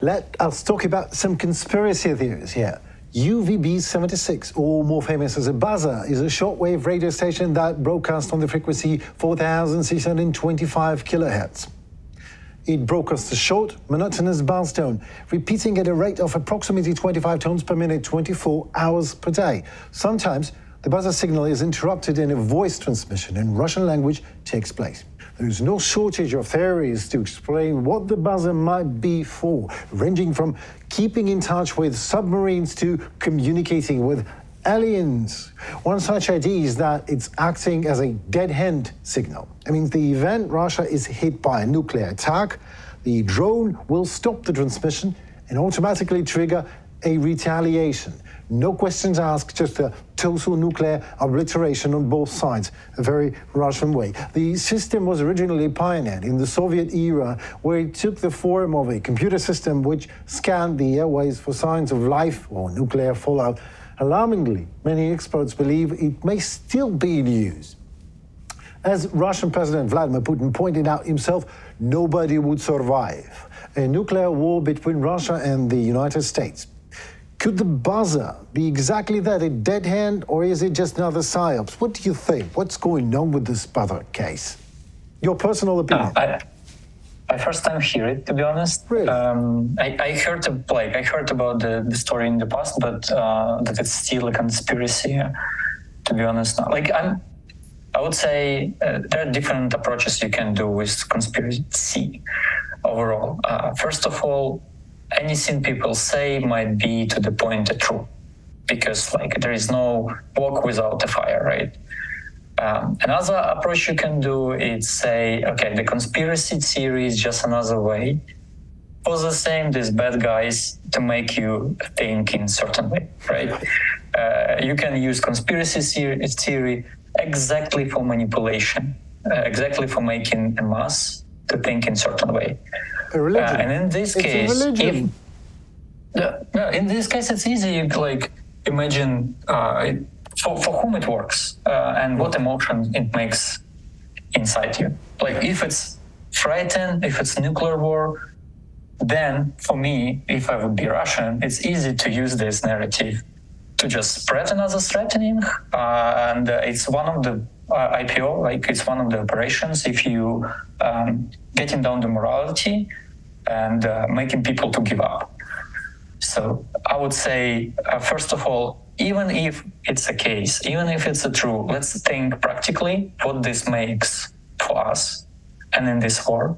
Let us talk about some conspiracy theories here. UVB-76, or more famous as a buzzer, is a shortwave radio station that broadcasts on the frequency 4,625 kilohertz. It broadcasts a short, monotonous buzz tone, repeating at a rate of approximately 25 tones per minute, 24 hours per day. Sometimes, the buzzer signal is interrupted and a voice transmission in Russian language takes place. There is no shortage of theories to explain what the buzzer might be for, ranging from keeping in touch with submarines to communicating with aliens. One such idea is that it's acting as a dead-hand signal. I mean, the event Russia is hit by a nuclear attack, the drone will stop the transmission and automatically trigger a retaliation. No questions asked, just a total nuclear obliteration on both sides, a very Russian way. The system was originally pioneered in the Soviet era, where it took the form of a computer system which scanned the airways for signs of life or nuclear fallout. Alarmingly, many experts believe it may still be in use. As Russian President Vladimir Putin pointed out himself, nobody would survive a nuclear war between Russia and the United States. Could the buzzer be exactly that, a dead hand, or is it just another psyops? What do you think? What's going on with this buzzer case? Your personal opinion. I first time hear it, to be honest. Really? I heard about the story in the past, but that it's still a conspiracy. To be honest, I would say there are different approaches you can do with conspiracy overall. First of all, anything people say might be to the point true, because there is no smoke without a fire, right? Another approach you can do is say, okay, the conspiracy theory is just another way for the same these bad guys to make you think in a certain way, right? You can use conspiracy theory exactly for manipulation, exactly for making a mass to think in a certain way. A religion. And in this case, in this case, it's easy. You imagine for whom it works and what emotion it makes inside you. If it's frightened, if it's nuclear war, then for me, if I would be Russian, it's easy to use this narrative to just spread another threatening. And it's one of the IPO, it's one of the operations. If you getting down the morality and making people to give up. So I would say, first of all, even if it's a case, even if it's a true, let's think practically what this makes for us. And in this war,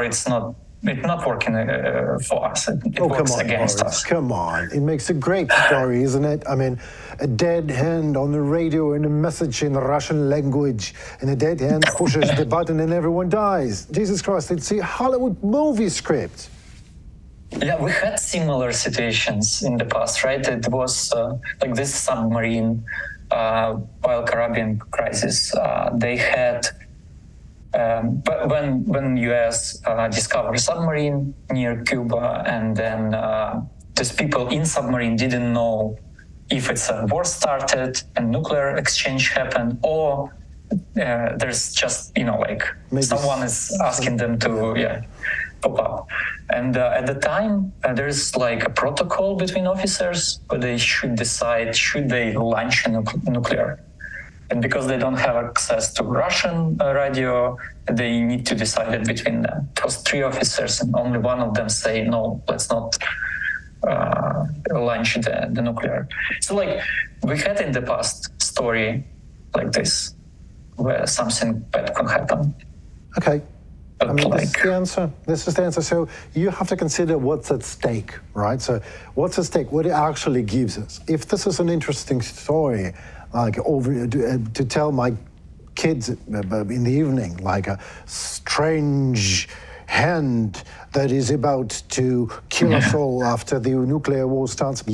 it's not working for us. It works against us. Come on. It makes a great story, isn't it? I mean, a dead hand on the radio and a message in the Russian language, and a dead hand pushes the button and everyone dies. Jesus Christ, it's a Hollywood movie script. Yeah, we had similar situations in the past, right? It was this submarine, while Caribbean crisis, they had. But when U.S. discovered submarine near Cuba, and then these people in submarine didn't know if it's a war started and nuclear exchange happened, or there's just maybe someone is asking them to pop up. And at the time, there's a protocol between officers where they should decide should they launch a nuclear. And because they don't have access to Russian radio, they need to decide it between them. It was 3 officers, and only one of them say, no, let's not launch the nuclear. So we had in the past story like this, where something bad can happen. Okay. I mean, this is the answer. This is the answer. So you have to consider what's at stake, right? So what's at stake, what it actually gives us. If this is an interesting story, to tell my kids in the evening, a strange hand that is about to kill us all after the nuclear war starts.